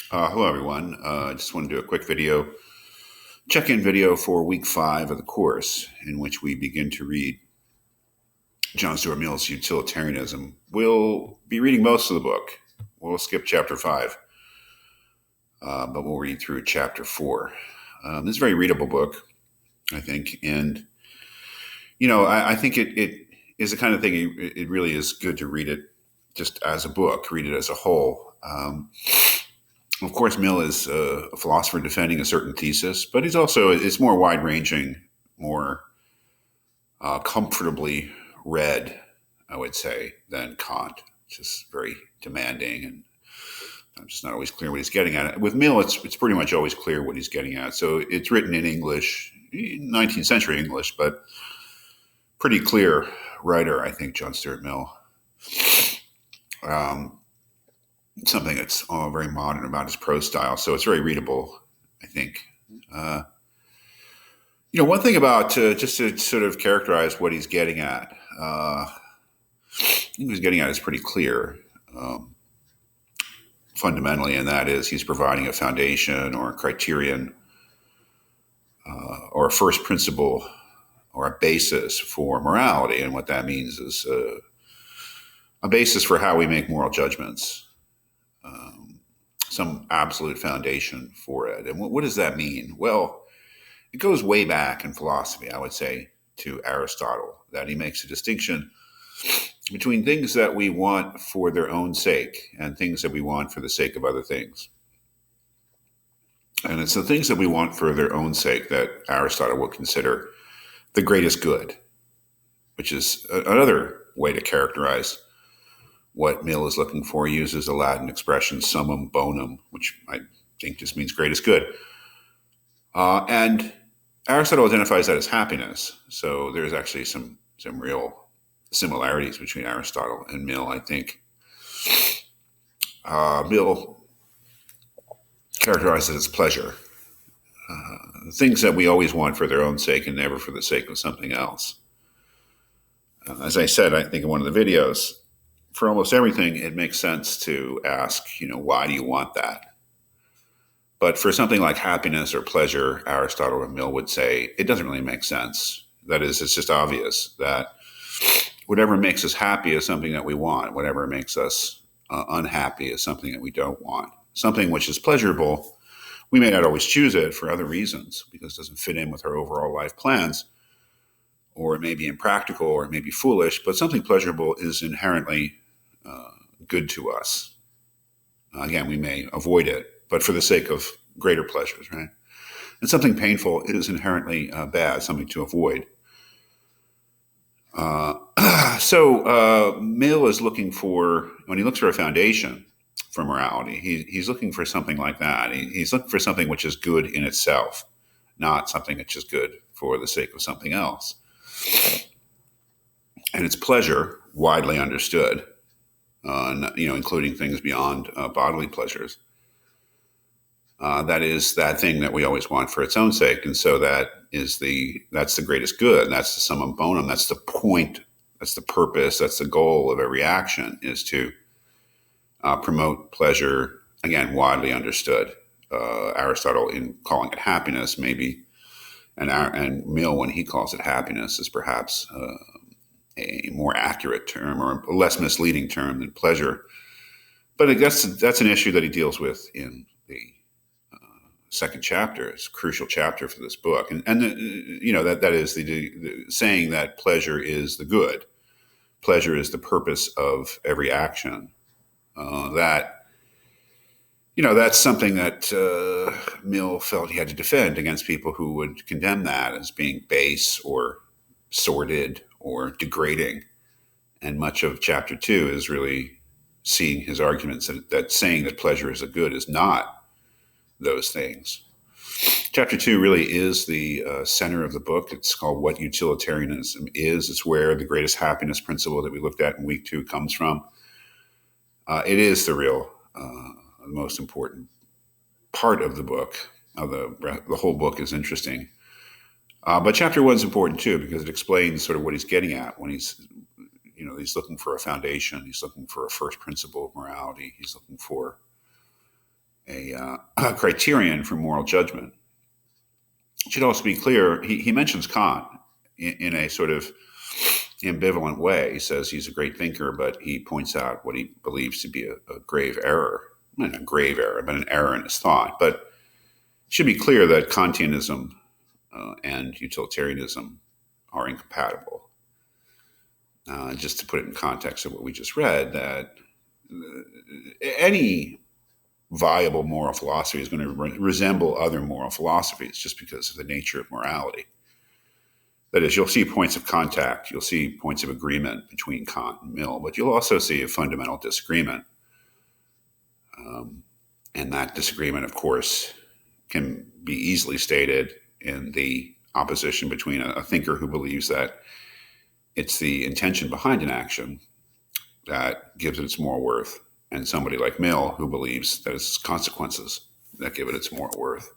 Hello, everyone. I just want to do a quick check-in video for week 5 of the course, in which we begin to read John Stuart Mill's Utilitarianism. We'll be reading most of the book. We'll skip chapter 5, but we'll read through chapter 4. This is a very readable book, I think, and I think it is the kind of thing. It really is good to read it just as a book, read it as a whole. Of course, Mill is a philosopher defending a certain thesis, but it's more wide-ranging, more comfortably read, I would say, than Kant. It's just very demanding, and I'm just not always clear what he's getting at. With Mill, it's pretty much always clear what he's getting at. So it's written in English, 19th century English, but pretty clear writer, I think, John Stuart Mill. Something that's very modern about his prose style. So it's very readable, I think. One thing about, just to sort of characterize what he's getting at, I think what he's getting at is pretty clear, fundamentally, and that is he's providing a foundation or a criterion or a first principle or a basis for morality. And what that means is a basis for how we make moral judgments. Some absolute foundation for it. And what does that mean? Well, it goes way back in philosophy, I would say, to Aristotle, that he makes a distinction between things that we want for their own sake and things that we want for the sake of other things. And it's the things that we want for their own sake that Aristotle will consider the greatest good, which is another way to characterize what Mill is looking for. He uses the Latin expression summum bonum, which I think just means greatest good. And Aristotle identifies that as happiness. So there's actually some real similarities between Aristotle and Mill, I think. Mill characterizes it as pleasure. Things that we always want for their own sake and never for the sake of something else. As I said, I think in one of the videos, for almost everything, it makes sense to ask, why do you want that? But for something like happiness or pleasure, Aristotle and Mill would say, it doesn't really make sense. That is, it's just obvious that whatever makes us happy is something that we want. Whatever makes us unhappy is something that we don't want. Something which is pleasurable, we may not always choose it for other reasons because it doesn't fit in with our overall life plans, or it may be impractical, or it may be foolish, but something pleasurable is inherently good to us. Again, we may avoid it, but for the sake of greater pleasures, right? And something painful is inherently bad, something to avoid. So Mill is looking for, when he looks for a foundation for morality, he's looking for something like that. He's looking for something which is good in itself, not something that's just good for the sake of something else. And it's pleasure, widely understood, including things beyond bodily pleasures. That is that thing that we always want for its own sake. And so that's the greatest good. That's the summum bonum. That's the point. That's the purpose. That's the goal of every action, is to promote pleasure, again, widely understood. Aristotle, in calling it happiness, maybe, and Mill, when he calls it happiness, is perhaps a more accurate term or a less misleading term than pleasure. But that's an issue that he deals with in the second chapter. It's a crucial chapter for this book, and that is the saying that pleasure is the good. Pleasure is the purpose of every action. That's something that Mill felt he had to defend against people who would condemn that as being base or sordid or degrading. And much of chapter 2 is really seeing his arguments that saying that pleasure is a good is not those things. Chapter 2 really is the center of the book. It's called What Utilitarianism Is. It's where the greatest happiness principle that we looked at in week 2 comes from. It is the real, most important part of the book. The whole book is interesting. But chapter 1 is important too, because it explains sort of what he's getting at when he's looking for a foundation. He's looking for a first principle of morality. He's looking for a criterion for moral judgment. It should also be clear, he mentions Kant in a sort of ambivalent way. He says he's a great thinker, but he points out what he believes to be a grave error. Not a grave error, but an error in his thought. But it should be clear that Kantianism and utilitarianism are incompatible. Just to put it in context of what we just read, that any viable moral philosophy is going to resemble other moral philosophies just because of the nature of morality. That is, you'll see points of contact, you'll see points of agreement between Kant and Mill, but you'll also see a fundamental disagreement. And that disagreement, of course, can be easily stated in the opposition between a thinker who believes that it's the intention behind an action that gives it its moral worth, and somebody like Mill who believes that it's consequences that give it its moral worth.